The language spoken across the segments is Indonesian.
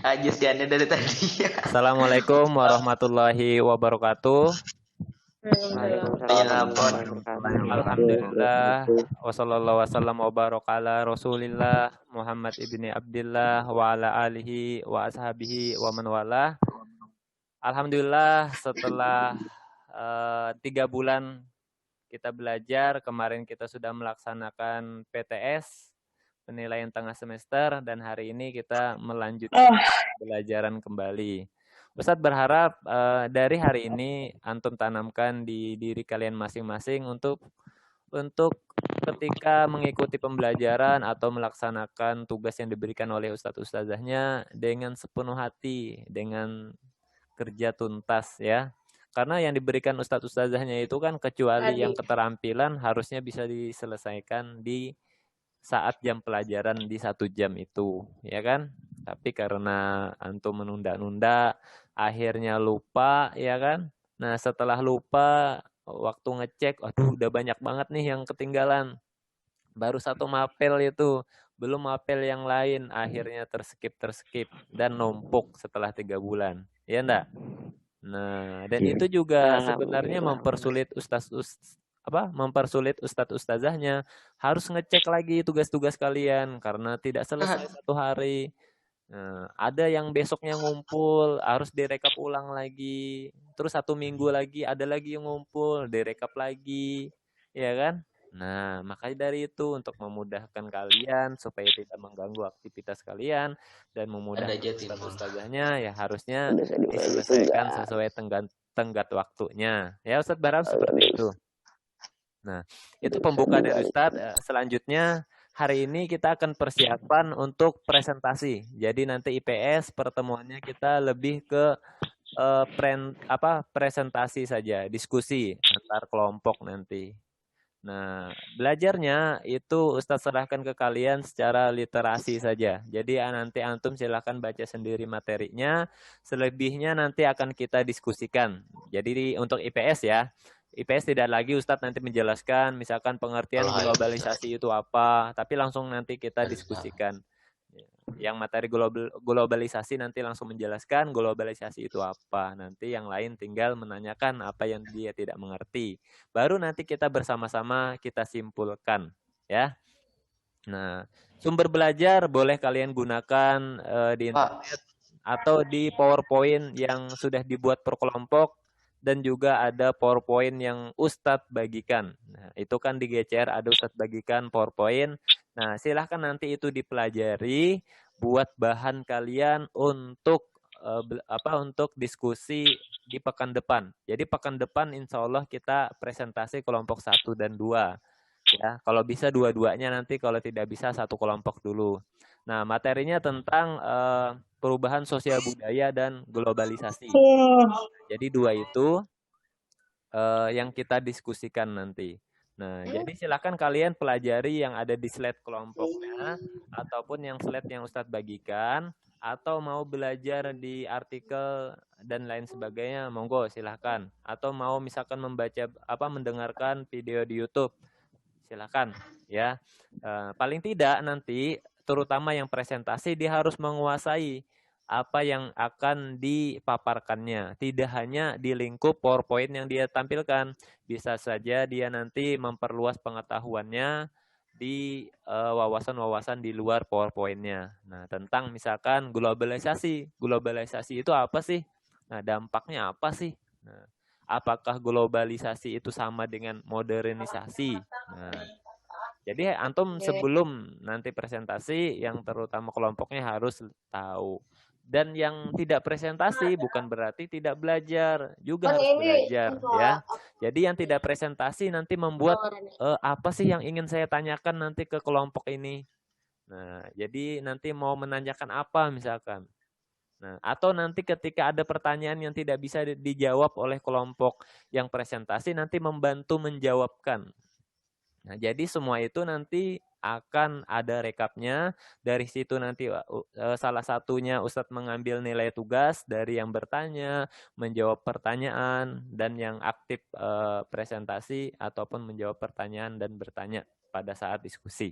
Ajustiannya dari tadi. Assalamualaikum warahmatullahi wabarakatuh. Alhamdulillah wassallallahu wasallam wa baraka ala Rasulillah Muhammad ibni Abdillah wa ala alihi wa ashabihi wa man walah. Alhamdulillah setelah 3 bulan kita belajar, kemarin kita sudah melaksanakan PTS, penilaian tengah semester, dan hari ini kita melanjutkan pembelajaran kembali. Ustadz berharap dari hari ini antum tanamkan di diri kalian masing-masing untuk ketika mengikuti pembelajaran atau melaksanakan tugas yang diberikan oleh ustadz ustazahnya dengan sepenuh hati, dengan kerja tuntas ya. Karena yang diberikan ustadz ustazahnya itu kan kecuali yang keterampilan harusnya bisa diselesaikan di saat jam pelajaran di 1 jam itu, ya kan? Tapi karena antum menunda-nunda, akhirnya lupa, ya kan? Nah, setelah lupa, waktu ngecek, aduh udah banyak banget nih yang ketinggalan. Baru 1 mapel itu, belum mapel yang lain, akhirnya terskip, dan numpuk setelah 3 bulan. Ya enggak? Nah, dan itu juga sebenarnya mempersulit mempersulit ustadz ustazahnya, harus ngecek lagi tugas-tugas kalian karena tidak selesai 1 hari. Nah, ada yang besoknya ngumpul harus direkap ulang lagi, terus 1 minggu lagi ada lagi yang ngumpul direkap lagi, ya kan? Nah, makanya dari itu untuk memudahkan kalian supaya tidak mengganggu aktivitas kalian dan memudahkan ustadz ustazahnya, ya harusnya diselesaikan sesuai tenggat waktunya. Ya Ustadz berharap seperti itu. Nah, itu pembuka dari Ustadz. Selanjutnya hari ini kita akan persiapan untuk presentasi. Jadi nanti IPS pertemuannya kita lebih ke presentasi saja, diskusi antar kelompok nanti. Nah, belajarnya itu Ustadz serahkan ke kalian secara literasi saja. Jadi nanti antum silahkan baca sendiri materinya, selebihnya nanti akan kita diskusikan. Jadi untuk IPS ya, IPS tidak lagi Ustadz nanti menjelaskan misalkan pengertian globalisasi itu apa, tapi langsung nanti kita diskusikan. Yang materi globalisasi nanti langsung menjelaskan globalisasi itu apa. Nanti yang lain tinggal menanyakan apa yang dia tidak mengerti. Baru nanti kita bersama-sama kita simpulkan, ya. Nah, sumber belajar boleh kalian gunakan di internet atau di PowerPoint yang sudah dibuat per kelompok, dan juga ada PowerPoint yang Ustadz bagikan. Nah, itu kan di GCR ada Ustadz bagikan PowerPoint. Nah, silahkan nanti itu dipelajari buat bahan kalian untuk untuk diskusi di pekan depan. Jadi pekan depan insya Allah kita presentasi kelompok 1 dan 2. Ya, kalau bisa dua-duanya nanti, kalau tidak bisa 1 kelompok dulu. Nah, materinya tentang perubahan sosial budaya dan globalisasi. Jadi 2 itu yang kita diskusikan nanti. Nah, jadi silakan kalian pelajari yang ada di slide kelompoknya ataupun yang slide yang Ustadz bagikan, atau mau belajar di artikel dan lain sebagainya, monggo silahkan. Atau mau misalkan mendengarkan video di YouTube, silakan ya. Paling tidak nanti terutama yang presentasi dia harus menguasai apa yang akan dipaparkannya. Tidak hanya di lingkup PowerPoint yang dia tampilkan. Bisa saja dia nanti memperluas pengetahuannya di wawasan-wawasan di luar PowerPoint-nya. Nah, tentang misalkan globalisasi. Globalisasi itu apa sih? Nah, dampaknya apa sih? Nah, apakah globalisasi itu sama dengan modernisasi? Nah, jadi antum sebelum nanti presentasi yang terutama kelompoknya harus tahu. Dan yang tidak presentasi bukan berarti tidak belajar, juga harus belajar ya. Jadi yang tidak presentasi nanti membuat apa sih yang ingin saya tanyakan nanti ke kelompok ini. Nah, jadi nanti mau menanyakan apa misalkan. Nah, atau nanti ketika ada pertanyaan yang tidak bisa dijawab oleh kelompok yang presentasi, nanti membantu menjawabkan. Nah, jadi semua itu nanti akan ada rekapnya. Dari situ nanti salah satunya Ustadz mengambil nilai tugas dari yang bertanya, menjawab pertanyaan, dan yang aktif presentasi ataupun menjawab pertanyaan dan bertanya pada saat diskusi.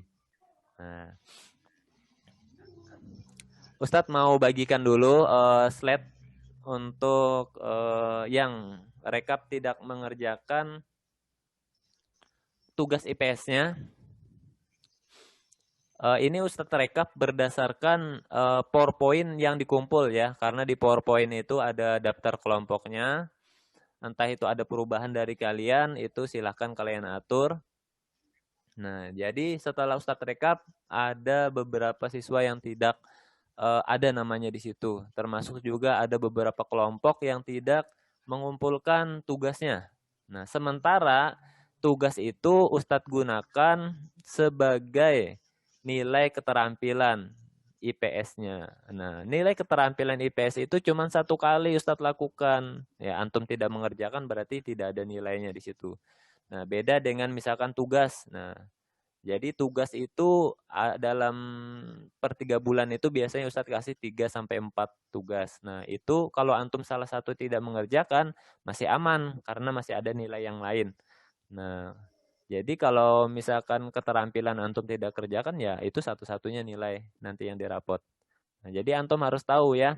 Nah, Ustadz mau bagikan dulu slide untuk yang rekap tidak mengerjakan tugas IPS-nya. Ini Ustadz rekap berdasarkan PowerPoint yang dikumpul ya, karena di PowerPoint itu ada daftar kelompoknya. Entah itu ada perubahan dari kalian, itu silahkan kalian atur. Nah, jadi setelah Ustadz rekap, ada beberapa siswa yang tidak ada namanya di situ. Termasuk juga ada beberapa kelompok yang tidak mengumpulkan tugasnya. Nah, sementara tugas itu Ustadz gunakan sebagai nilai keterampilan IPS-nya. Nah, nilai keterampilan IPS itu cuma satu kali Ustadz lakukan. Ya, antum tidak mengerjakan berarti tidak ada nilainya di situ. Nah, beda dengan misalkan tugas. Nah, jadi tugas itu dalam per 3 bulan itu biasanya Ustadz kasih 3 sampai 4 tugas. Nah, itu kalau antum salah satu tidak mengerjakan masih aman karena masih ada nilai yang lain. Nah, jadi kalau misalkan keterampilan antum tidak kerjakan ya itu satu-satunya nilai nanti yang dirapot. Nah, jadi antum harus tahu ya,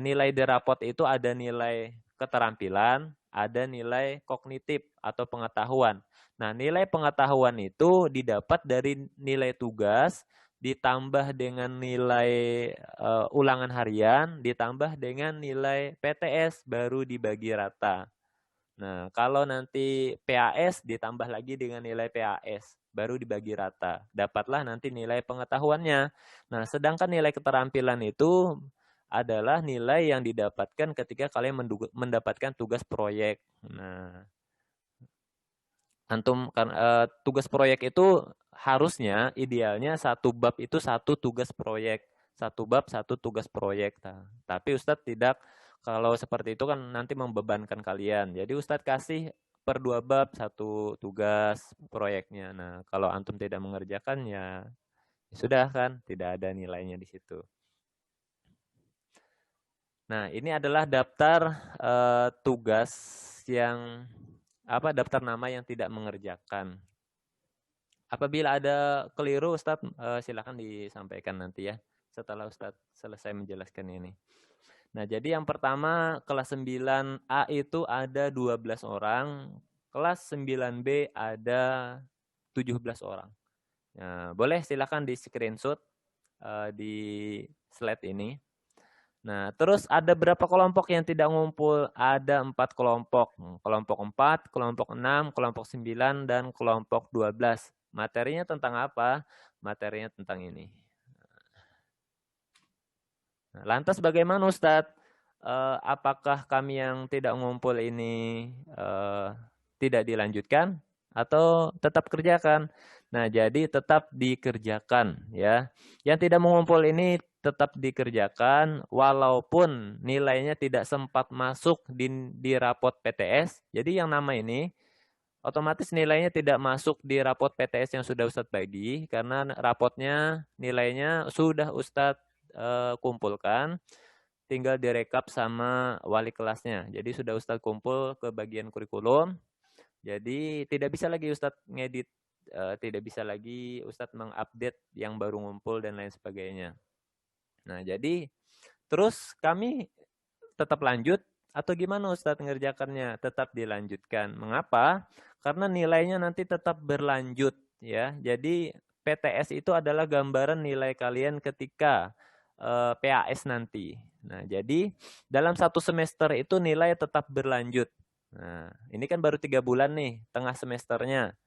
nilai di rapot itu ada nilai keterampilan, ada nilai kognitif atau pengetahuan. Nah, nilai pengetahuan itu didapat dari nilai tugas ditambah dengan nilai ulangan harian, ditambah dengan nilai PTS baru dibagi rata. Nah, kalau nanti PAS ditambah lagi dengan nilai PAS, baru dibagi rata. Dapatlah nanti nilai pengetahuannya. Nah, sedangkan nilai keterampilan itu adalah nilai yang didapatkan ketika kalian mendapatkan tugas proyek. Nah, antum kan tugas proyek itu harusnya idealnya satu bab itu satu tugas proyek. Satu bab satu tugas proyek. Nah, tapi Ustadz tidak, kalau seperti itu kan nanti membebankan kalian. Jadi Ustadz kasih per 2 bab satu tugas proyeknya. Nah, kalau antum tidak mengerjakan ya sudah kan, tidak ada nilainya di situ. Nah, ini adalah daftar tugas yang daftar nama yang tidak mengerjakan. Apabila ada keliru Ustadz silakan disampaikan nanti ya setelah Ustadz selesai menjelaskan ini. Nah, jadi yang pertama kelas 9A itu ada 12 orang, kelas 9B ada 17 orang. Nah, boleh silakan di screenshot di slide ini. Nah, terus ada berapa kelompok yang tidak ngumpul? Ada 4 kelompok. Kelompok 4, kelompok 6, kelompok 9, dan kelompok 12. Materinya tentang apa? Materinya tentang ini. Nah, lantas bagaimana Ustadz? Apakah kami yang tidak ngumpul ini tidak dilanjutkan atau tetap kerjakan? Nah, jadi tetap dikerjakan ya. Yang tidak mengumpul ini tetap dikerjakan walaupun nilainya tidak sempat masuk di rapot PTS. Jadi yang nama ini otomatis nilainya tidak masuk di rapot PTS yang sudah Ustadz bagi karena rapotnya nilainya sudah Ustadz kumpulkan, tinggal direkap sama wali kelasnya. Jadi sudah Ustadz kumpul ke bagian kurikulum. Jadi tidak bisa lagi Ustadz ngedit, tidak bisa lagi Ustadz mengupdate yang baru ngumpul dan lain sebagainya. Nah, jadi terus kami tetap lanjut atau gimana Ustadz ngerjakannya? Tetap dilanjutkan. Mengapa? Karena nilainya nanti tetap berlanjut ya. Jadi PTS itu adalah gambaran nilai kalian ketika PAS nanti. Nah, jadi dalam satu semester itu nilai tetap berlanjut. Nah, ini kan baru 3 bulan nih, tengah semesternya.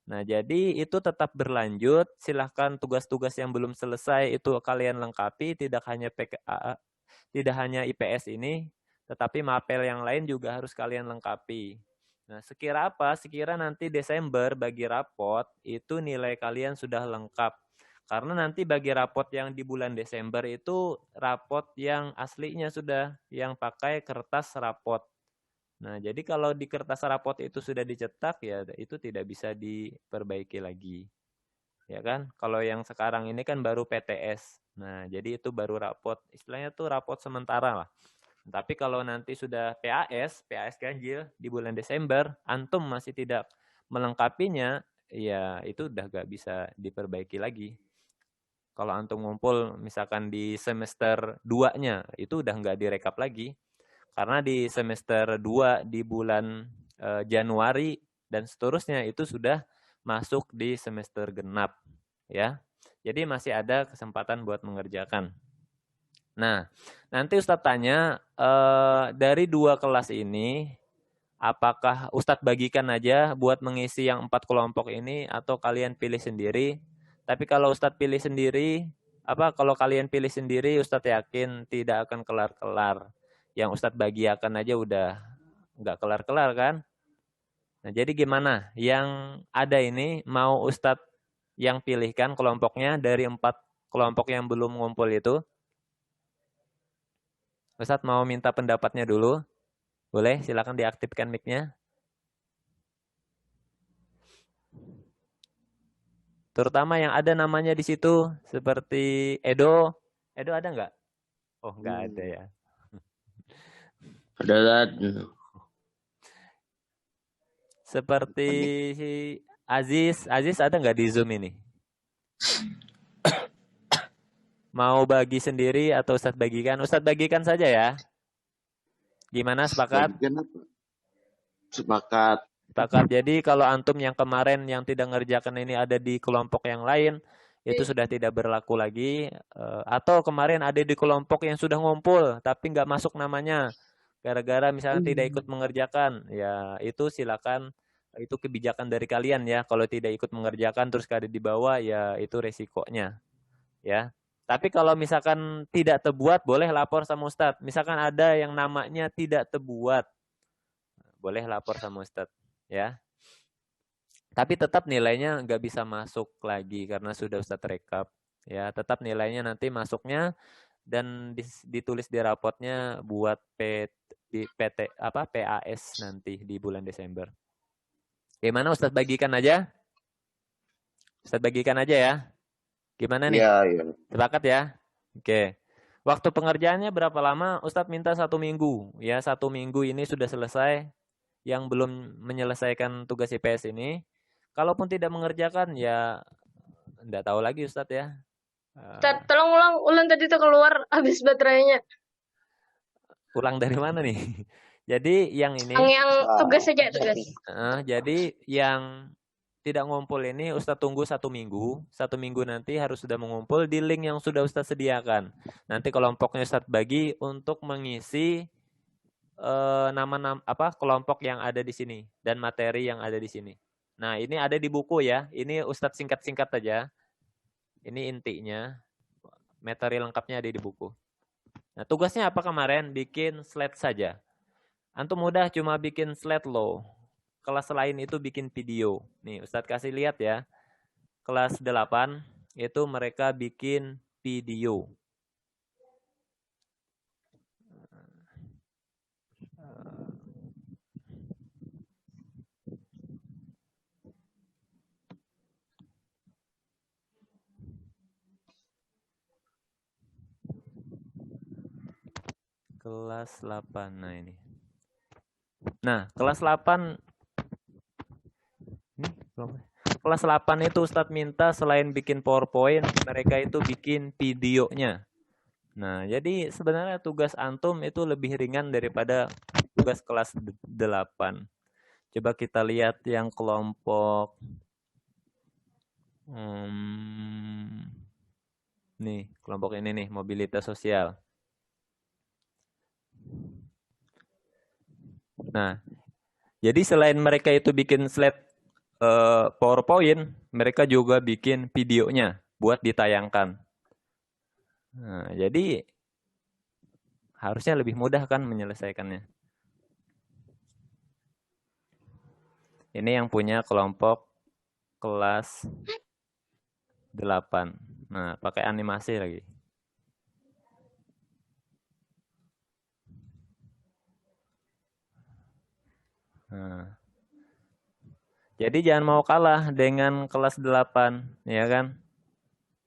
Nah, jadi itu tetap berlanjut. Silahkan tugas-tugas yang belum selesai itu kalian lengkapi. Tidak hanya IPS ini, tetapi mapel yang lain juga harus kalian lengkapi. Nah, sekira apa? Sekira nanti Desember bagi rapot itu nilai kalian sudah lengkap. Karena nanti bagi rapot yang di bulan Desember itu rapot yang aslinya sudah yang pakai kertas rapot. Nah, jadi kalau di kertas rapot itu sudah dicetak ya itu tidak bisa diperbaiki lagi. Ya kan? Kalau yang sekarang ini kan baru PTS. Nah, jadi itu baru rapot. Istilahnya tuh rapot sementara lah. Tapi kalau nanti sudah PAS ganjil di bulan Desember, antum masih tidak melengkapinya, ya itu udah gak bisa diperbaiki lagi. Kalau antum ngumpul misalkan di semester 2-nya, itu udah nggak direkap lagi. Karena di semester 2 di bulan Januari dan seterusnya itu sudah masuk di semester genap. Ya. Jadi masih ada kesempatan buat mengerjakan. Nah, nanti Ustadz tanya, dari 2 kelas ini, apakah Ustadz bagikan aja buat mengisi yang 4 kelompok ini atau kalian pilih sendiri? Tapi kalau Ustadz pilih sendiri, kalau kalian pilih sendiri, Ustadz yakin tidak akan kelar-kelar. Yang Ustadz bagikan aja udah nggak kelar-kelar kan? Nah, jadi gimana? Yang ada ini mau Ustadz yang pilihkan kelompoknya dari 4 kelompok yang belum ngumpul itu? Ustadz mau minta pendapatnya dulu. Boleh, silakan diaktifkan mic-nya. Terutama yang ada namanya di situ seperti Edo. Edo ada nggak? Oh, nggak ada ya. Ada. Seperti Aziz. Aziz ada nggak di Zoom ini? Mau bagi sendiri atau Ustadz bagikan? Ustadz bagikan saja ya. Gimana, sepakat? Sepakat. Sepakat. Jadi kalau antum yang kemarin yang tidak ngerjakan ini ada di kelompok yang lain, itu sudah tidak berlaku lagi. Atau kemarin ada di kelompok yang sudah ngumpul, tapi nggak masuk namanya. Gara-gara misalnya tidak ikut mengerjakan, ya itu silakan. Itu kebijakan dari kalian ya. Kalau tidak ikut mengerjakan terus ada di bawah, ya itu resikonya. Ya. Tapi kalau misalkan tidak terbuat, boleh lapor sama Ustadz. Misalkan ada yang namanya tidak terbuat, boleh lapor sama Ustadz. Ya. Tapi tetap nilainya nggak bisa masuk lagi karena sudah Ustadz rekap. Ya, tetap nilainya nanti masuknya dan ditulis di rapotnya buat PT PAS nanti di bulan Desember. Gimana, Ustadz bagikan aja? Ustadz bagikan aja ya. Gimana nih? Iya. Sepakat ya? Oke. Waktu pengerjaannya berapa lama? Ustadz minta 1 minggu. Ya, 1 minggu ini sudah selesai. Yang belum menyelesaikan tugas IPS ini, kalaupun tidak mengerjakan, ya enggak tahu lagi Ustadz ya. Ustadz, tolong ulang tadi tuh keluar habis baterainya. Ulang dari mana nih? Jadi yang ini. Yang tugas saja, tugas. Jadi yang tidak ngumpul ini Ustadz tunggu 1 minggu. 1 minggu nanti harus sudah mengumpul di link yang sudah Ustadz sediakan. Nanti kelompoknya Ustadz bagi untuk mengisi kelompok yang ada di sini dan materi yang ada di sini. Nah, ini ada di buku ya. Ini Ustadz singkat-singkat aja. Ini intinya. Materi lengkapnya ada di buku. Nah, tugasnya apa kemarin? Bikin slide saja. Antum mudah cuma bikin slide loh. Kelas lain itu bikin video. Nih, Ustadz kasih lihat ya. Kelas 8 itu mereka bikin video. Kelas 8. Nah, ini. Nah, kelas 8 ini kelas 8 itu Ustadz minta selain bikin PowerPoint, mereka itu bikin videonya. Nah, jadi sebenarnya tugas antum itu lebih ringan daripada tugas kelas 8. Coba kita lihat yang kelompok nih, kelompok ini nih, mobilitas sosial. Nah, jadi selain mereka itu bikin slide PowerPoint, mereka juga bikin videonya buat ditayangkan. Nah, jadi harusnya lebih mudah kan menyelesaikannya. Ini yang punya kelompok kelas 8. Nah, pakai animasi lagi. Nah. Jadi jangan mau kalah dengan kelas 8, ya kan?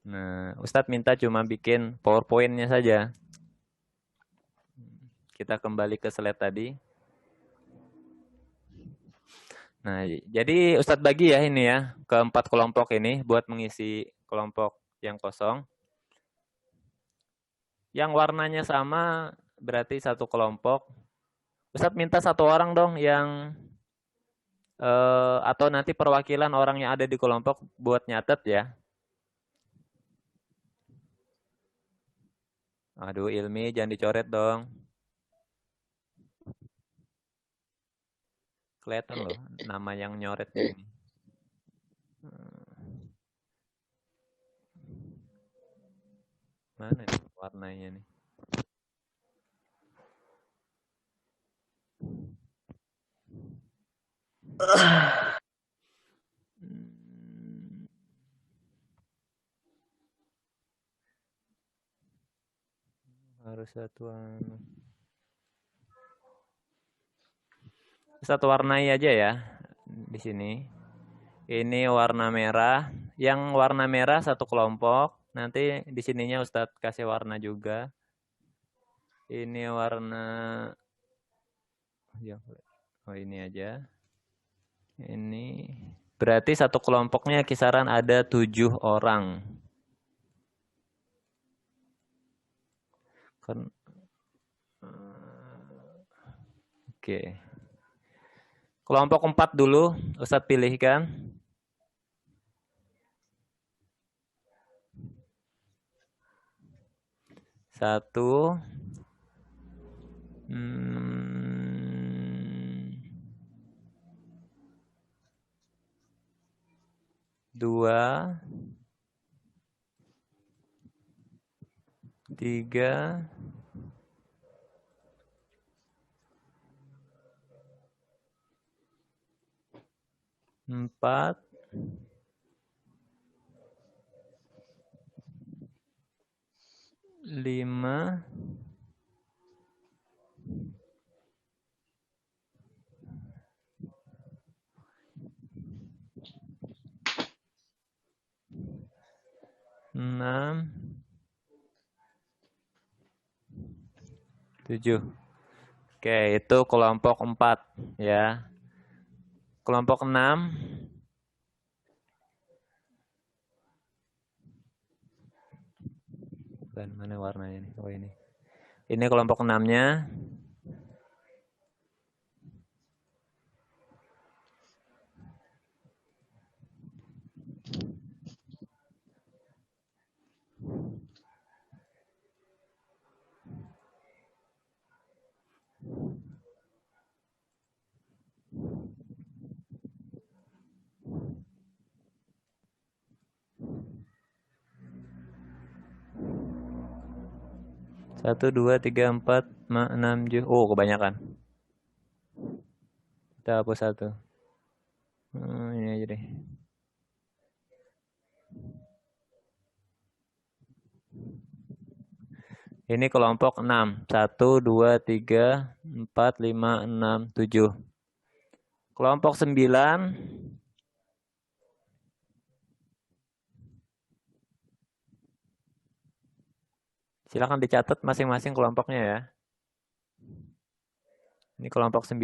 Nah, Ustadz minta cuma bikin PowerPoint-nya saja. Kita kembali ke slide tadi. Nah, jadi Ustadz bagi ya ini ya, ke 4 kelompok ini buat mengisi kelompok yang kosong. Yang warnanya sama berarti satu kelompok. Ustadz minta satu orang dong yang atau nanti perwakilan orang yang ada di kelompok buat nyatet ya. Aduh, Ilmi jangan dicoret dong. Kelihatan loh nama yang nyoret di sini. Mana nih warnanya nih? Harus satu warnai aja ya di sini. Ini warna merah. Yang warna merah satu kelompok. Nanti di sininya Ustadz kasih warna juga. Ini warna, oh ini aja. Ini berarti satu kelompoknya kisaran ada 7 orang. Oke. Kelompok 4 dulu, Ustadz pilihkan. Satu. Dua. Tiga. Empat. Lima. Enam. 7. Oke, itu kelompok 4 ya. Kelompok 6. Dan mana warnanya nih? Oh ini. Ini kelompok 6-nya. Satu, dua, tiga, empat, enam, tujuh. Oh, kebanyakan. Kita hapus satu. Ini aja deh. Ini kelompok 6. 1, 2, 3, 4, 5, 6, 7. Kelompok 9. Silakan dicatat masing-masing kelompoknya ya. Ini kelompok 9.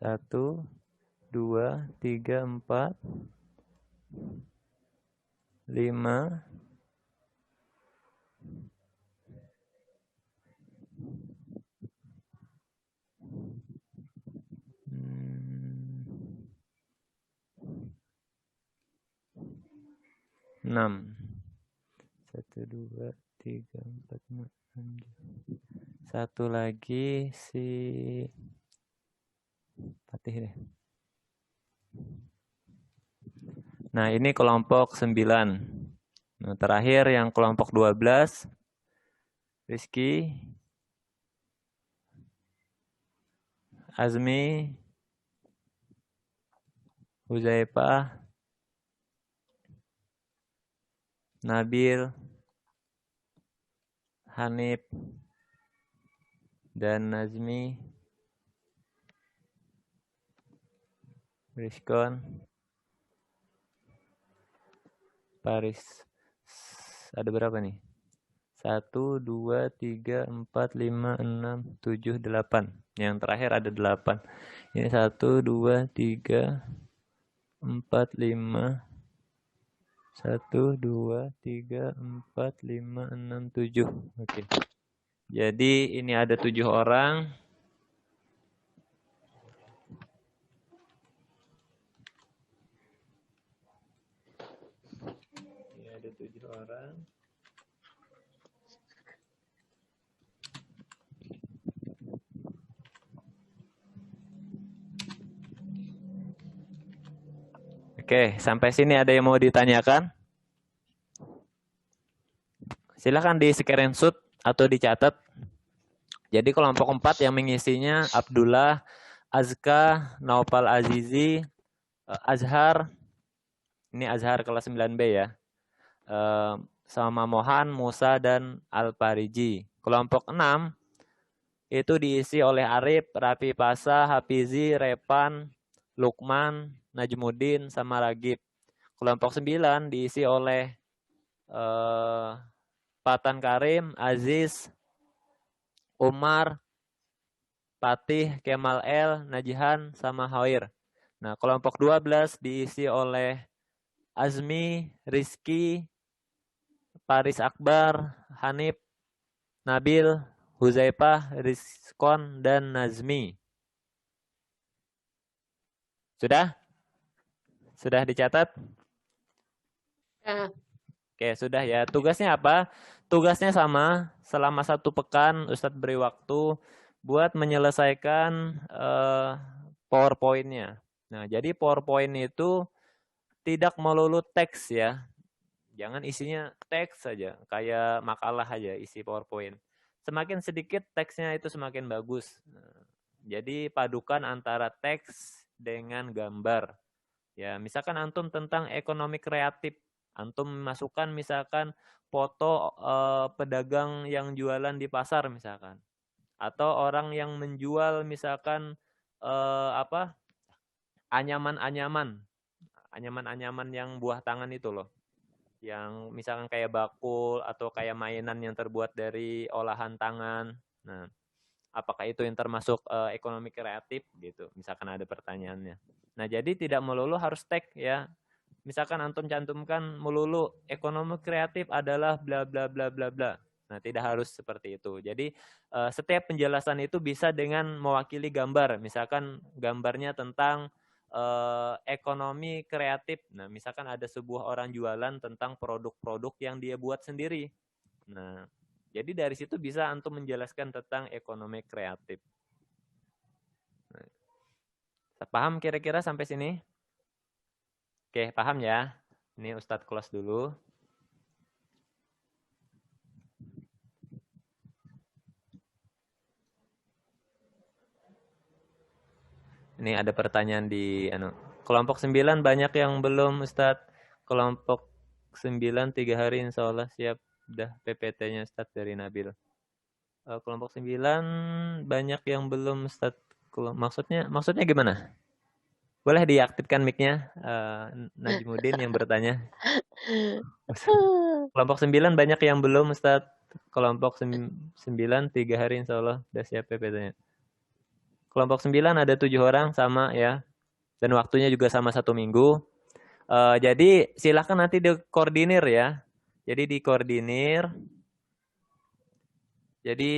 Satu, dua, tiga, empat, 5, 6. 1, 2, 3, 4, 5, 6. Satu lagi si Fatih deh. Nah, ini kelompok 9. Nah, terakhir yang kelompok 12. Rizky, Azmi, Huzaifah, Nabil, Hanif, dan Nazmi, Rizkon, Paris. Ada berapa nih? 1, 2, 3, 4, 5, 6, 7, 8. Yang terakhir ada 8. Ini 1, 2, 3, 4, 5. 1, 2, 3, 4, 5, 6, 7. Oke. Jadi ini ada 7 orang. Ini ada 7 orang. Oke, sampai sini ada yang mau ditanyakan? Silakan di screenshot atau dicatat. Jadi kelompok 4 yang mengisinya Abdullah, Azka, Naufal Azizi, Azhar, ini Azhar kelas 9B ya, sama Mohan, Musa, dan Al-Pariji. Kelompok 6 itu diisi oleh Arif, Rafi Pasa, Hafizi, Repan, Lukman, Najmuddin, sama Ragib. Kelompok 9 diisi oleh Patan Karim, Aziz, Umar, Patih, Kemal L, Najihan, sama Hoir. Nah, kelompok 12 diisi oleh Azmi, Rizky, Paris Akbar, Hanif, Nabil, Huzaifah, Rizkon, dan Nazmi. Sudah? Sudah dicatat? Ya. Oke, sudah ya. Tugasnya apa? Tugasnya sama. Selama 1 pekan, Ustadz beri waktu buat menyelesaikan PowerPoint-nya. Nah, jadi PowerPoint itu tidak melulu teks ya. Jangan isinya teks saja, kayak makalah aja isi PowerPoint. Semakin sedikit teksnya itu semakin bagus. Nah, jadi padukan antara teks dengan gambar. Ya, misalkan antum tentang ekonomi kreatif, antum masukkan misalkan foto pedagang yang jualan di pasar misalkan, atau orang yang menjual misalkan anyaman-anyaman yang buah tangan itu loh, yang misalkan kayak bakul atau kayak mainan yang terbuat dari olahan tangan. Nah, apakah itu yang termasuk ekonomi kreatif gitu? Misalkan ada pertanyaannya. Nah, jadi tidak melulu harus tag ya. Misalkan antum cantumkan melulu ekonomi kreatif adalah bla bla bla bla bla. Nah, tidak harus seperti itu. Jadi setiap penjelasan itu bisa dengan mewakili gambar. Misalkan gambarnya tentang ekonomi kreatif. Nah, misalkan ada sebuah orang jualan tentang produk-produk yang dia buat sendiri. Nah, jadi dari situ bisa antum menjelaskan tentang ekonomi kreatif. Nah, paham kira-kira sampai sini? Oke, paham ya? Ini Ustadz close dulu. Ini ada pertanyaan di kelompok 9 banyak yang belum Ustadz. Kelompok 9 3 hari insya Allah siap. Udah PPT-nya Ustadz dari Nabil. Kelompok 9 banyak yang belum Ustadz. Maksudnya gimana? Boleh diaktifkan mic-nya Najmuddin yang bertanya. Kelompok 9 banyak yang belum Ustadz. Kelompok 9 3 hari insya Allah udah siap PPT-nya. Kelompok 9 ada 7 orang sama ya. Dan waktunya juga sama 1 minggu. Jadi silakan nanti dikoordinir ya. Jadi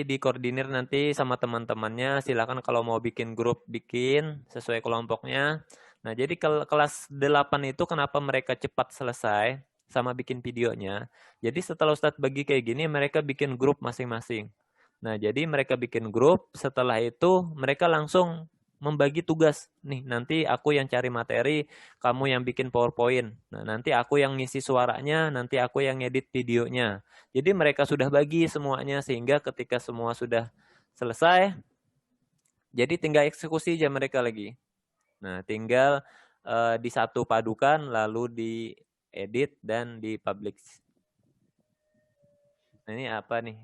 dikoordinir nanti sama teman-temannya. Silakan kalau mau bikin grup bikin sesuai kelompoknya. Nah, jadi kelas 8 itu kenapa mereka cepat selesai sama bikin videonya. Jadi setelah Ustadz bagi kayak gini mereka bikin grup masing-masing. Nah, jadi mereka bikin grup, setelah itu mereka langsung membagi tugas. Nih, nanti aku yang cari materi, kamu yang bikin PowerPoint. Nah, nanti aku yang ngisi suaranya, nanti aku yang ngedit videonya. Jadi mereka sudah bagi semuanya sehingga ketika semua sudah selesai, jadi tinggal eksekusi aja mereka lagi. Nah, tinggal disatu padukan lalu diedit dan dipublish. Nah, ini apa nih?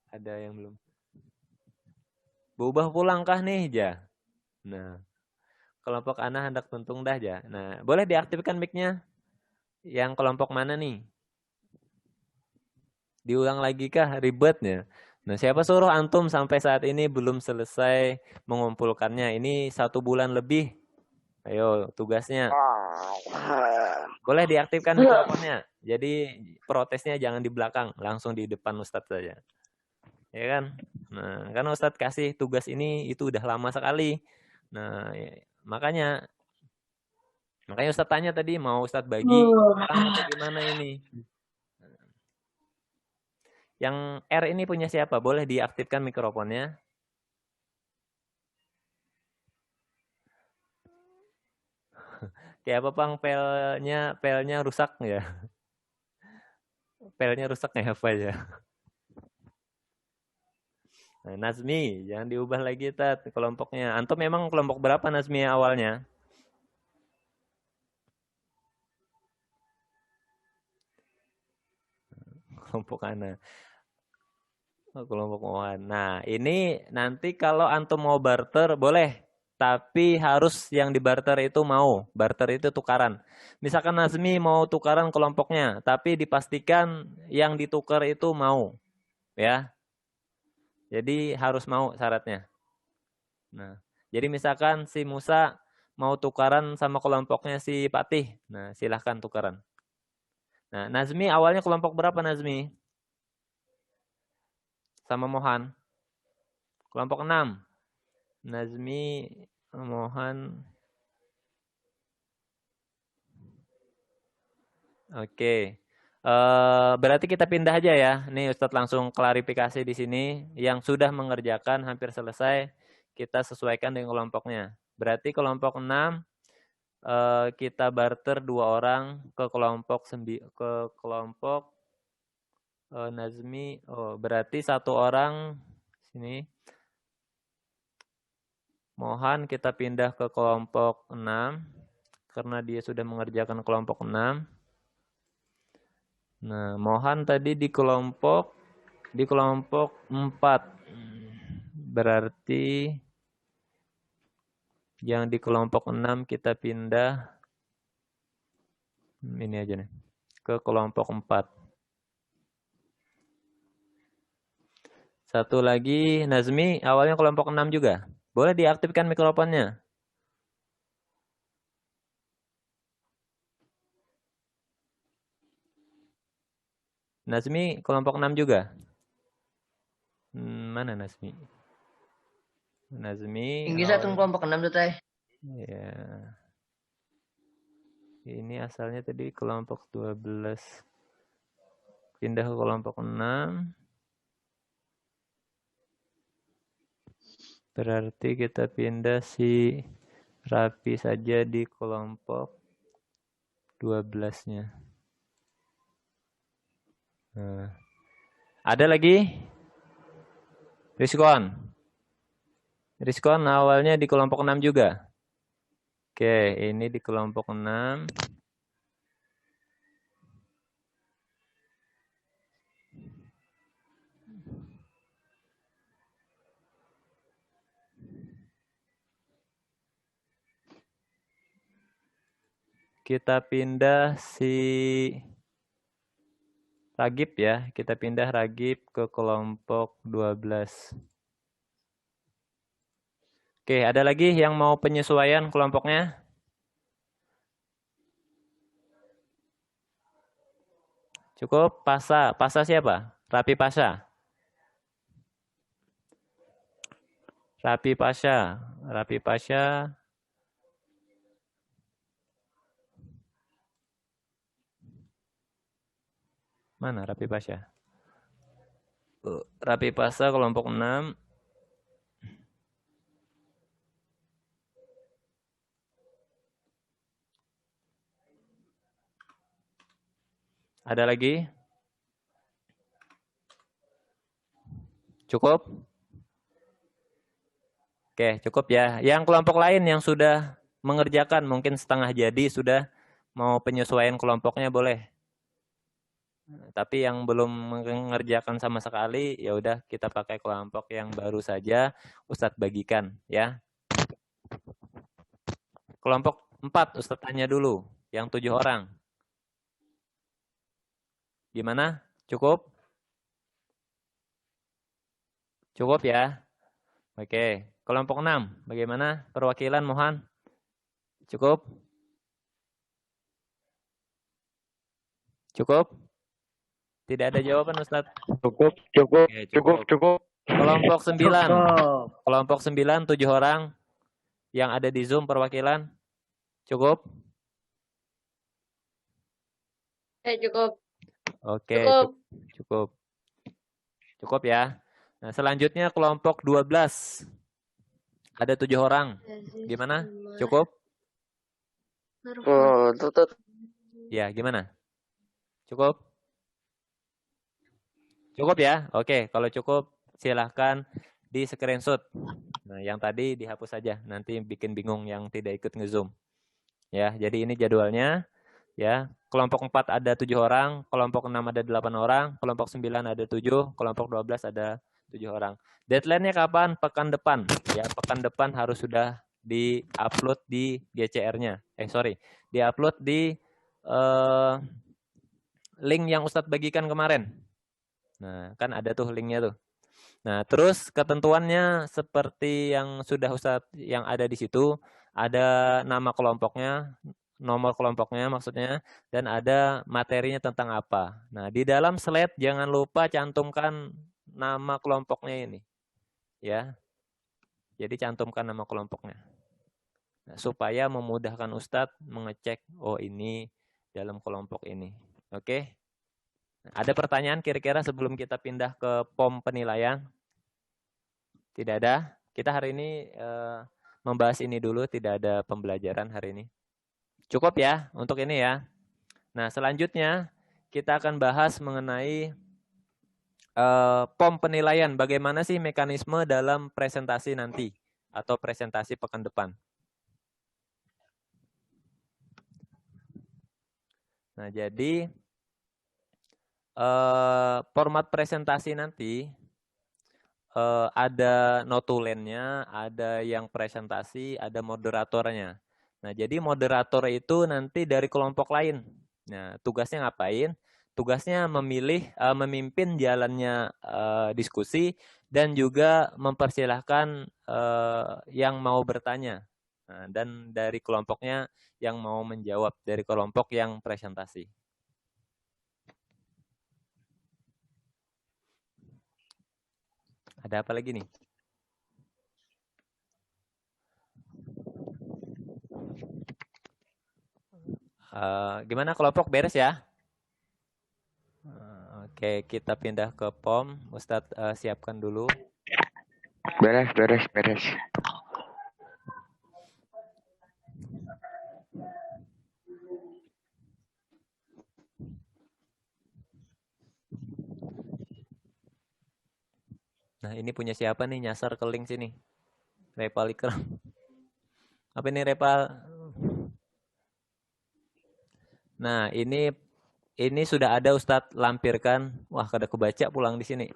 Ada yang belum? Berubah pulangkah nih, Ja? Nah, kelompok Ana hendak tuntung dah, Ja. Nah, boleh diaktifkan mic-nya? Yang kelompok mana nih? Diulang lagi kah ribetnya? Nah, siapa suruh antum sampai saat ini belum selesai mengumpulkannya? Ini 1 bulan lebih. Ayo, tugasnya. Boleh diaktifkan mikrofonnya. Jadi protesnya jangan di belakang, langsung di depan Ustadz saja. Ya kan? Nah, karena Ustadz kasih tugas ini itu udah lama sekali. Nah, makanya Ustadz tanya tadi mau Ustadz bagi orang atau gimana ini? Yang R ini punya siapa? Boleh diaktifkan mikrofonnya. Kayak apa Bang? Pelnya rusak ya? Pelnya rusak ya apa ya? Nah, Nazmi, jangan diubah lagi Tat kelompoknya. Antum memang kelompok berapa Nazmi awalnya? Kelompok Ana. Oh, kelompok Mohan. Nah, ini nanti kalau antum mau barter boleh, tapi harus yang di barter itu mau. Barter itu tukaran. Misalkan Nazmi mau tukaran kelompoknya, tapi dipastikan yang ditukar itu mau, ya. Jadi harus mau syaratnya. Nah, jadi misalkan si Musa mau tukaran sama kelompoknya si Patih. Nah, silahkan tukaran. Nah, Nazmi awalnya kelompok berapa Nazmi? Sama Mohan. Kelompok 6. Nazmi, Mohan. Oke. Berarti kita pindah aja ya. Nih Ustadz langsung klarifikasi di sini. Yang sudah mengerjakan hampir selesai, kita sesuaikan dengan kelompoknya. Berarti kelompok 6 kita barter 2 orang ke kelompok Nazmi. Oh, berarti 1 orang sini. Mohan kita pindah ke kelompok 6 karena dia sudah mengerjakan kelompok 6. Nah, Mohan tadi di kelompok 4. Berarti yang di kelompok 6 kita pindah ini aja nih ke kelompok 4. Satu lagi Nazmi awalnya kelompok 6 juga. Boleh diaktifkan mikrofonnya. Nazmi kelompok 6 juga. Mana Nazmi? Nazmi. Tinggi satu kelompok 6 tuh teh. Ya. Ini asalnya tadi kelompok 12. Pindah ke kelompok 6. Berarti kita pindah si Rapi saja di kelompok 12-nya. Nah. Ada lagi? Rizkon awalnya di kelompok 6 juga. Oke, ini di kelompok 6. Kita pindah si Ragib ya. Kita pindah Ragib ke kelompok 12. Oke, ada lagi yang mau penyesuaian kelompoknya? Cukup? Pasa siapa? Rapi Pasha. Mana Rapi Pasha? Rapi Pasha kelompok 6. Ada lagi? Cukup? Oke, cukup ya. Yang kelompok lain yang sudah mengerjakan mungkin setengah jadi sudah mau penyesuaian kelompoknya boleh. Tapi yang belum mengerjakan sama sekali ya udah kita pakai kelompok yang baru saja Ustadz bagikan ya. Kelompok 4 Ustadz tanya dulu yang 7 orang. Gimana? Cukup? Cukup ya? Oke. Kelompok 6, bagaimana perwakilan mohon? Cukup? Cukup? Tidak ada jawaban Ustadz? Cukup. Oke, cukup. Kelompok 9. Kelompok 9, 7 orang yang ada di Zoom perwakilan. Cukup? Cukup. Oke, Cukup. cukup. Cukup ya. Nah, selanjutnya kelompok 12. Ada 7 orang. Gimana? Cukup? Tutut. Ya, gimana? Cukup? Cukup ya? Oke, kalau cukup silahkan di screenshot. Nah, yang tadi dihapus saja. Nanti bikin bingung yang tidak ikut nge-zoom. Ya, jadi ini jadwalnya. Ya, kelompok 4 ada 7 orang, kelompok 6 ada 8 orang, kelompok 9 ada 7, kelompok 12 ada 7 orang. Deadline-nya kapan? Pekan depan. Ya, pekan depan harus sudah di-upload di GCR-nya. Di-upload di link yang Ustadz bagikan kemarin. Nah, kan ada tuh linknya tuh. Nah, terus ketentuannya seperti yang sudah Ustadz yang ada di situ, ada nama kelompoknya, nomor kelompoknya maksudnya, dan ada materinya tentang apa. Nah, di dalam slide jangan lupa cantumkan nama kelompoknya ini. Ya. Jadi cantumkan nama kelompoknya. Nah, supaya memudahkan Ustadz mengecek, oh ini dalam kelompok ini. Oke? Ada pertanyaan kira-kira sebelum kita pindah ke POM penilaian? Tidak ada? Kita hari ini membahas ini dulu, tidak ada pembelajaran hari ini. Cukup ya untuk ini ya. Nah, selanjutnya kita akan bahas mengenai POM penilaian. Bagaimana sih mekanisme dalam presentasi nanti atau presentasi pekan depan. Nah, jadi format presentasi nanti ada notulennya, ada yang presentasi, ada moderatornya. Nah, jadi moderator itu nanti dari kelompok lain. Nah, tugasnya ngapain? Tugasnya memimpin jalannya diskusi dan juga mempersilahkan yang mau bertanya. Nah, dan dari kelompoknya yang mau menjawab dari kelompok yang presentasi. Ada apa lagi nih? Gimana kelompok beres ya? Oke, kita pindah ke POM. Ustadz siapkan dulu. Beres. Nah, ini punya siapa nih nyasar ke link sini? Repal Ikram. Apa ini Repal? Nah, ini sudah ada Ustadz lampirkan. Wah, kada kebaca pulang di sini.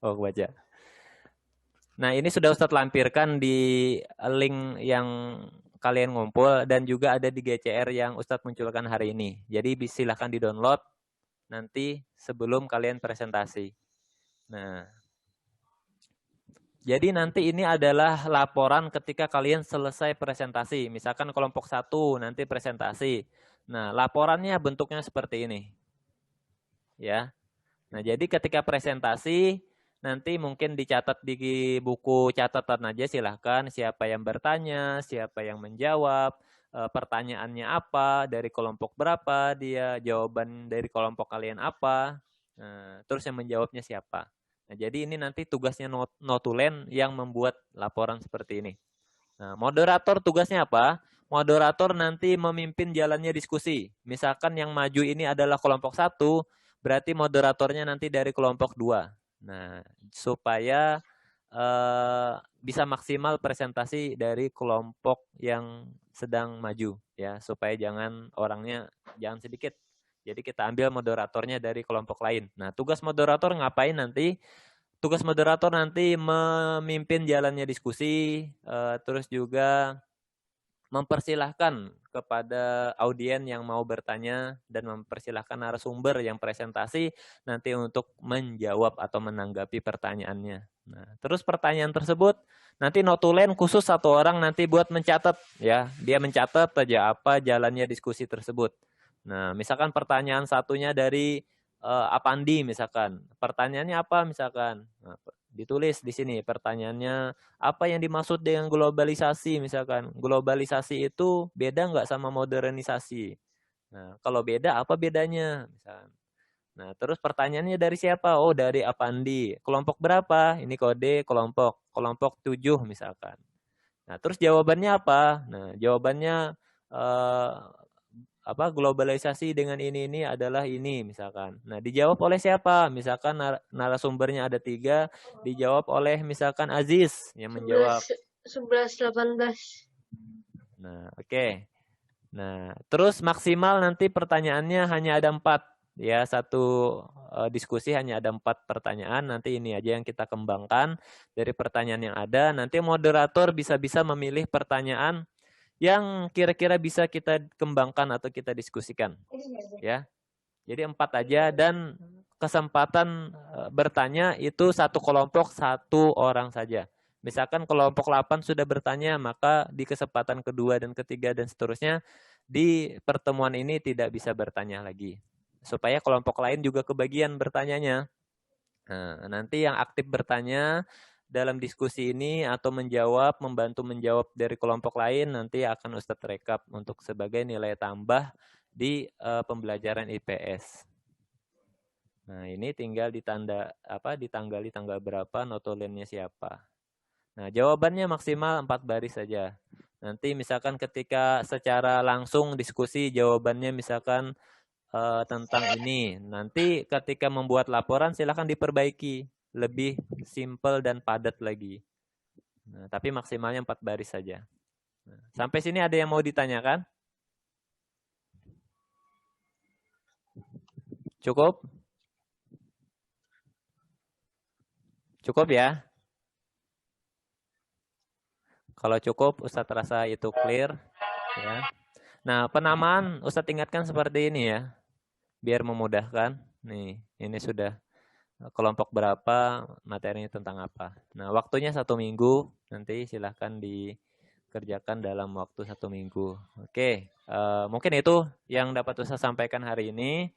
Oh, kebaca. Nah, ini sudah Ustadz lampirkan di link yang kalian ngumpul dan juga ada di GCR yang Ustadz munculkan hari ini. Jadi silahkan di-download nanti sebelum kalian presentasi. Nah, jadi nanti ini adalah laporan ketika kalian selesai presentasi. Misalkan kelompok 1 nanti presentasi. Nah, laporannya bentuknya seperti ini. Ya. Nah, jadi ketika presentasi nanti mungkin dicatat di buku catatan aja silahkan siapa yang bertanya, siapa yang menjawab, pertanyaannya apa, dari kelompok berapa, dia jawaban dari kelompok kalian apa, nah, terus yang menjawabnya siapa. Nah, jadi ini nanti tugasnya notulen yang membuat laporan seperti ini. Nah, moderator tugasnya apa? Moderator nanti memimpin jalannya diskusi. Misalkan yang maju ini adalah kelompok 1, berarti moderatornya nanti dari kelompok 2. Nah, supaya bisa maksimal presentasi dari kelompok yang sedang maju ya, supaya orangnya jangan sedikit. Jadi kita ambil moderatornya dari kelompok lain. Nah, tugas moderator ngapain nanti? Tugas moderator nanti memimpin jalannya diskusi, terus juga mempersilahkan kepada audien yang mau bertanya dan mempersilahkan narasumber yang presentasi nanti untuk menjawab atau menanggapi pertanyaannya. Nah, terus pertanyaan tersebut nanti notulen khusus satu orang nanti buat mencatat ya. Dia mencatat aja apa jalannya diskusi tersebut. Nah, misalkan pertanyaan satunya dari Apandi misalkan. Pertanyaannya apa misalkan? Nah, ditulis di sini pertanyaannya apa yang dimaksud dengan globalisasi misalkan. Globalisasi itu beda nggak sama modernisasi? Nah, kalau beda apa bedanya? Misalkan. Nah, terus pertanyaannya dari siapa? Oh, dari Apandi. Kelompok berapa? Ini kode kelompok. Kelompok 7 misalkan. Nah, terus jawabannya apa? Nah, jawabannya eh, apa globalisasi dengan ini adalah ini misalkan. Nah, dijawab oleh siapa? Misalkan narasumbernya ada 3, dijawab oleh misalkan Aziz yang menjawab. 11, 18. Nah, oke. Nah, terus maksimal nanti pertanyaannya hanya ada 4. Ya, satu diskusi hanya ada 4 pertanyaan. Nanti ini aja yang kita kembangkan dari pertanyaan yang ada. Nanti moderator bisa-bisa memilih pertanyaan yang kira-kira bisa kita kembangkan atau kita diskusikan. Ya, jadi 4 aja dan kesempatan bertanya itu satu kelompok 1 orang saja. Misalkan kelompok 8 sudah bertanya, maka di kesempatan kedua dan ketiga dan seterusnya di pertemuan ini tidak bisa bertanya lagi. Supaya kelompok lain juga kebagian bertanyanya. Nah, nanti yang aktif bertanya dalam diskusi ini atau menjawab, membantu menjawab dari kelompok lain nanti akan Ustadz rekap untuk sebagai nilai tambah di pembelajaran IPS. Nah, ini tinggal ditanggali tanggal berapa, notulennya siapa. Nah, jawabannya maksimal 4 baris saja. Nanti misalkan ketika secara langsung diskusi jawabannya misalkan tentang ini. Nanti ketika membuat laporan silahkan diperbaiki. Lebih simple dan padat lagi. Nah, tapi maksimalnya 4 baris saja. Nah, sampai sini ada yang mau ditanyakan? Cukup? Cukup ya? Kalau cukup, Ustadz rasa itu clear. Ya. Nah, penamaan Ustadz ingatkan seperti ini ya. Biar memudahkan. Nih, ini sudah kelompok berapa, materinya tentang apa. Nah, waktunya 1 minggu. Nanti silahkan dikerjakan dalam waktu 1 minggu. Oke, mungkin itu yang dapat Ustadz sampaikan hari ini.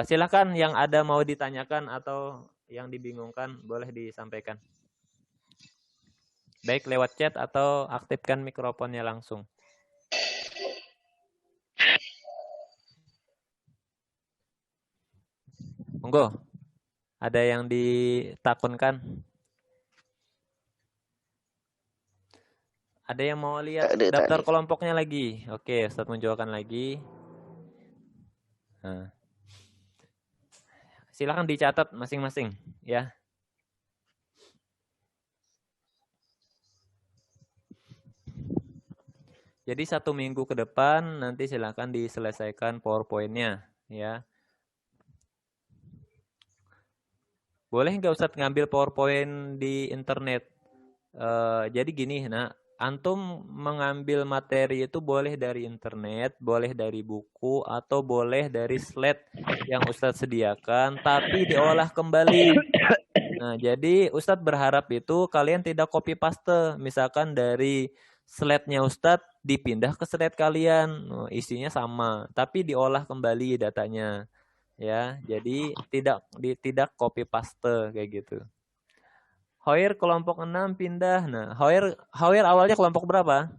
Silahkan yang ada mau ditanyakan atau yang dibingungkan, boleh disampaikan. Baik lewat chat atau aktifkan mikrofonnya langsung. Monggo. Ada yang ditakunkan? Ada yang mau lihat daftar kelompoknya lagi? Oke, Ustadz menjawabkan lagi. Nah. Silakan dicatat masing-masing ya. Jadi 1 minggu ke depan nanti silakan diselesaikan PowerPoint-nya ya. Boleh nggak Ustadz ngambil PowerPoint di internet? Jadi gini, nah, antum mengambil materi itu boleh dari internet, boleh dari buku, atau boleh dari slide yang Ustadz sediakan, tapi diolah kembali. Nah, jadi Ustadz berharap itu kalian tidak copy paste, misalkan dari slide-nya Ustadz dipindah ke slide kalian, isinya sama, tapi diolah kembali datanya. Ya, jadi tidak copy paste kayak gitu. Hoir kelompok 6 pindah. Nah, Hoir awalnya kelompok berapa?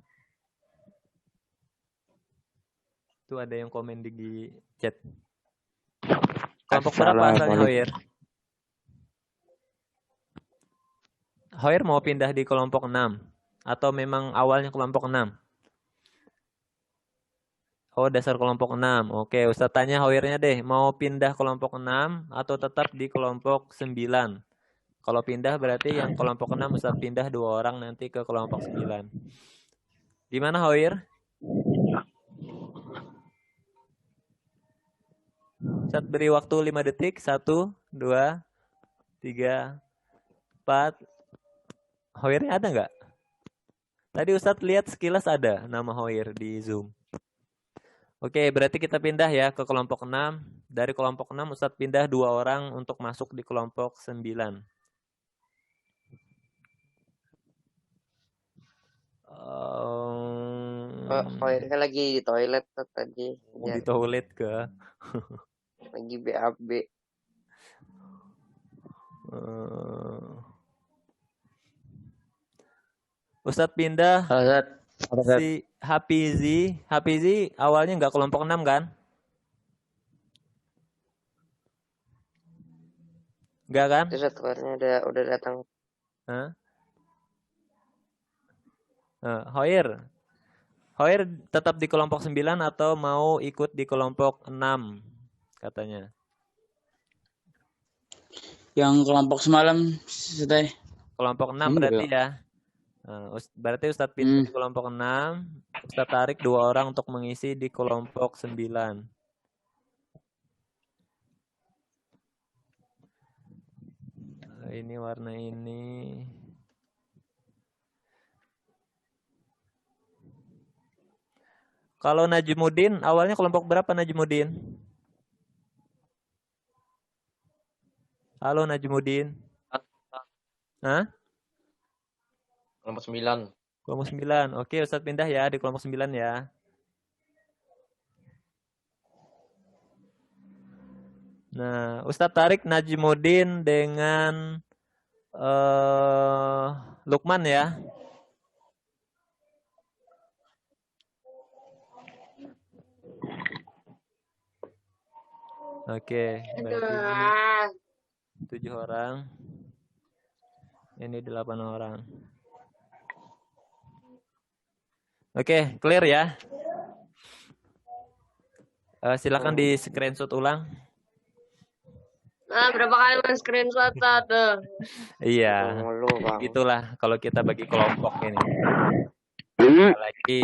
Itu ada yang komen di chat. Kelompok berapa asalnya Hoir? Hoir mau pindah di kelompok 6 atau memang awalnya kelompok 6? Oh, dasar kelompok 6. Oke, Ustaz tanya Hoirnya deh, mau pindah kelompok 6 atau tetap di kelompok 9? Kalau pindah berarti yang kelompok 6 Ustaz pindah 2 orang nanti ke kelompok 9. Gimana Hoir? Ustaz beri waktu 5 detik. 1, 2, 3, 4. Hoirnya ada nggak? Tadi Ustaz lihat sekilas ada nama Hoir di Zoom. Oke, berarti kita pindah ya ke kelompok 6. Dari kelompok 6 Ustadz pindah 2 orang untuk masuk di kelompok 9. Khoirnya lagi di toilet tuh tadi. Di toilet ke? Lagi BAB. Ustadz pindah Ustadz. si Hafizi awalnya nggak kelompok 6 kan? Nggak kan? Terus khoirnya udah datang. Hah? Hoir tetap di kelompok 9 atau mau ikut di kelompok 6 katanya. Yang kelompok semalam, Ustaz. Kelompok 6 berarti ya. Berarti Ustadz pindah di kelompok 6, Ustadz tarik 2 orang untuk mengisi di kelompok 9. Ini warna ini. Kalau Najmuddin, awalnya kelompok berapa Najmuddin? Halo Najmuddin. Hah? Kelompok 9. Kelompok 9. Oke, Ustadz pindah ya di kelompok 9 ya. Nah, Ustadz tarik Najmuddin dengan Lukman ya. Oke, berarti ini 7 orang. Ini 8 orang. Oke, clear ya. Silakan di screenshot ulang. Nah, berapa kali men-screenshot tuh? Iya, Mulu, Bang. itulah kalau kita bagi kelompok ini. Lagi.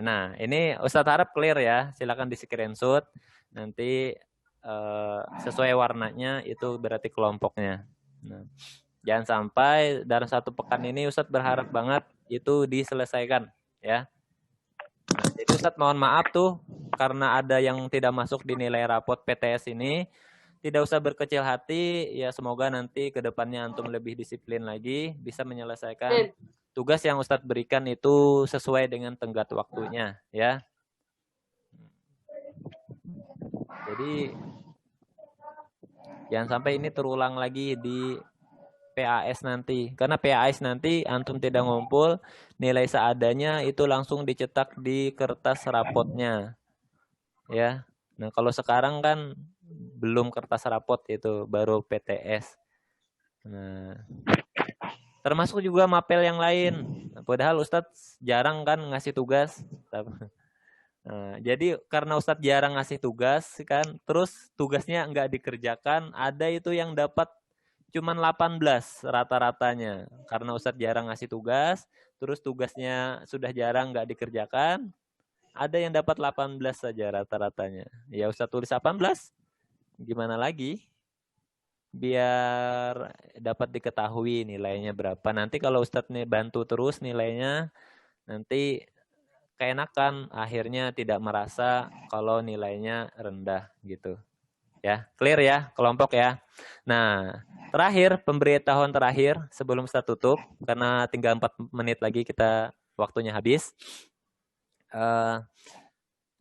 Nah, ini Ustadz harap clear ya. Silakan di screenshot. Nanti sesuai warnanya itu berarti kelompoknya. Nah, jangan sampai dalam 1 pekan ini Ustadz berharap banget itu diselesaikan ya. Nah, jadi Ustadz mohon maaf tuh karena ada yang tidak masuk di nilai rapot PTS ini. Tidak usah berkecil hati, ya semoga nanti ke depannya antum lebih disiplin lagi, bisa menyelesaikan tugas yang Ustadz berikan itu sesuai dengan tenggat waktunya ya. Jadi jangan sampai ini terulang lagi di PAS nanti. Karena PAS nanti antum tidak ngumpul, nilai seadanya itu langsung dicetak di kertas rapotnya. Ya. Nah, kalau sekarang kan belum kertas rapot itu, baru PTS. Nah, termasuk juga mapel yang lain. Padahal Ustadz jarang kan ngasih tugas. Nah, jadi karena Ustadz jarang ngasih tugas kan, terus tugasnya nggak dikerjakan, ada itu yang dapat cuman 18 rata-ratanya. Karena Ustadz jarang ngasih tugas, terus tugasnya sudah jarang nggak dikerjakan, ada yang dapat 18 saja rata-ratanya. Ya Ustadz tulis 18, gimana lagi? Biar dapat diketahui nilainya berapa. Nanti kalau Ustadz nih bantu terus nilainya, nanti keenakan, akhirnya tidak merasa kalau nilainya rendah gitu. Ya, clear ya kelompok ya. Nah, terakhir pemberitahuan terakhir sebelum Ustadz tutup karena tinggal 4 menit lagi kita waktunya habis.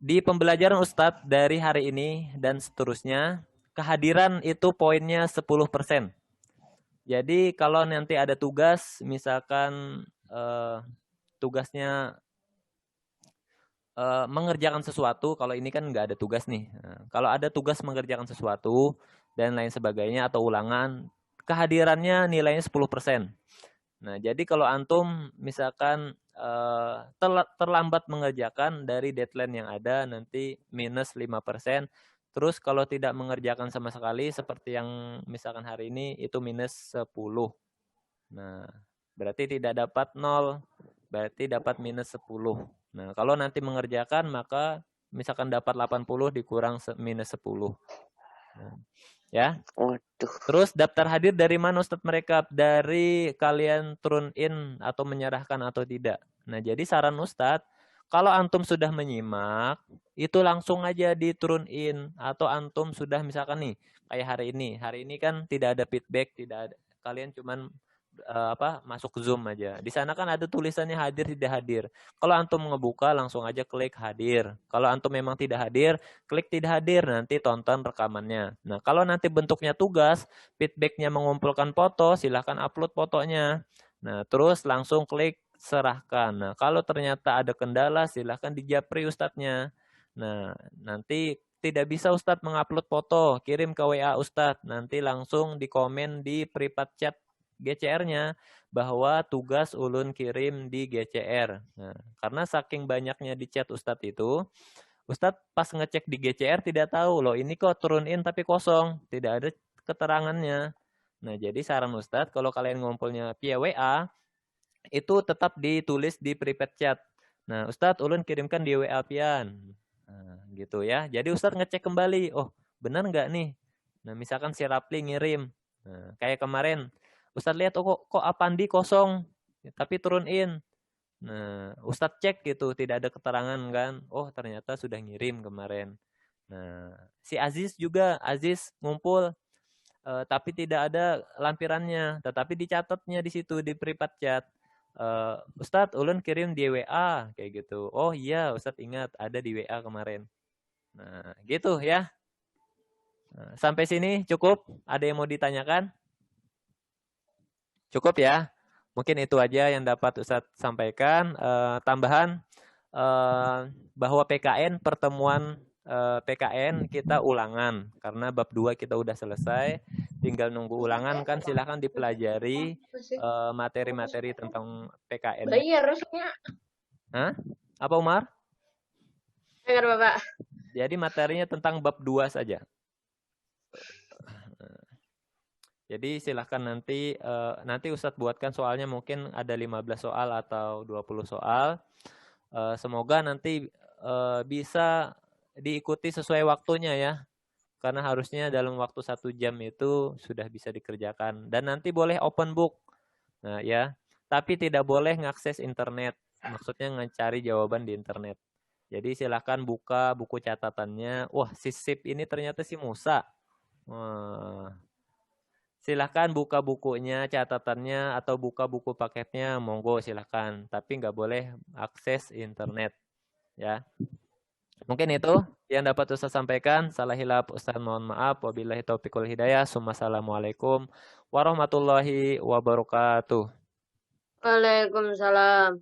Di pembelajaran Ustadz dari hari ini dan seterusnya, kehadiran itu poinnya 10%. Jadi kalau nanti ada tugas, misalkan tugasnya mengerjakan sesuatu, kalau ini kan nggak ada tugas nih. Nah, kalau ada tugas mengerjakan sesuatu dan lain sebagainya atau ulangan, kehadirannya nilainya 10%. Nah, jadi kalau antum misalkan terlambat mengerjakan dari deadline yang ada, nanti minus 5%. Terus kalau tidak mengerjakan sama sekali, seperti yang misalkan hari ini, itu minus 10. Nah, berarti tidak dapat 0, berarti dapat minus 10. Nah, kalau nanti mengerjakan, maka misalkan dapat 80 dikurang minus 10. Nah, ya. Waduh. Terus daftar hadir dari mana Ustadz mereka? Dari kalian turun in atau menyerahkan atau tidak. Nah, jadi saran Ustadz, kalau antum sudah menyimak, itu langsung aja diturun in. Atau antum sudah misalkan nih, kayak hari ini kan tidak ada feedback, tidak ada. Kalian cuman masuk Zoom aja. Di sana kan ada tulisannya hadir tidak hadir. Kalau antum ngebuka langsung aja klik hadir. Kalau antum memang tidak hadir, klik tidak hadir, nanti tonton rekamannya. Nah, kalau nanti bentuknya tugas, feedbacknya mengumpulkan foto, silahkan upload fotonya. Nah, terus langsung klik serahkan. Nah, kalau ternyata ada kendala, silahkan dijapri ustadznya. Nah, nanti tidak bisa Ustadz mengupload foto, kirim ke WA Ustadz. Nanti langsung dikomen di private chat GCR-nya bahwa tugas ulun kirim di GCR. Nah, karena saking banyaknya di chat Ustadz itu, Ustadz pas ngecek di GCR tidak tahu loh ini kok turunin tapi kosong, tidak ada keterangannya. Nah, jadi saran Ustadz kalau kalian ngumpulnya via WA itu tetap ditulis di private chat. Nah, Ustadz ulun kirimkan di WA pian. Nah, gitu ya. Jadi Ustadz ngecek kembali, oh benar nggak nih? Nah, misalkan si Rapli ngirim. Nah, kayak kemarin Ustadz lihat oh kok Apandi kosong tapi turunin. Nah, Ustadz cek gitu tidak ada keterangan kan. Oh, ternyata sudah ngirim kemarin. Nah, si Aziz juga ngumpul tapi tidak ada lampirannya, tetapi dicatatnya di situ di private chat. Ustadz ulun kirim di WA kayak gitu. Oh iya, Ustadz ingat ada di WA kemarin. Nah, gitu ya. Nah, sampai sini cukup? Ada yang mau ditanyakan? Cukup ya. Mungkin itu aja yang dapat Ustadz sampaikan. Tambahan bahwa PKN pertemuan PKN kita ulangan karena bab 2 kita udah selesai. Tinggal nunggu ulangan kan, silahkan dipelajari materi-materi tentang PKN. Bayar harusnya. Hah? Apa Umar? Dengar Bapak. Jadi materinya tentang bab 2 saja. Jadi silahkan nanti Ustadz buatkan soalnya mungkin ada 15 soal atau 20 soal. Semoga nanti bisa diikuti sesuai waktunya ya. Karena harusnya dalam waktu 1 jam itu sudah bisa dikerjakan. Dan nanti boleh open book. Nah ya, tapi tidak boleh ngakses internet. Maksudnya mencari jawaban di internet. Jadi silahkan buka buku catatannya. Wah, si Sip ini ternyata si Musa. Silahkan buka bukunya, catatannya, atau buka buku paketnya, monggo silahkan. Tapi nggak boleh akses internet. Ya. Mungkin itu yang dapat Ustaz sampaikan. Salah hilap Ustaz mohon maaf. Wabillahi taufiq wal hidayah. Assalamualaikum warahmatullahi wabarakatuh. Waalaikumsalam.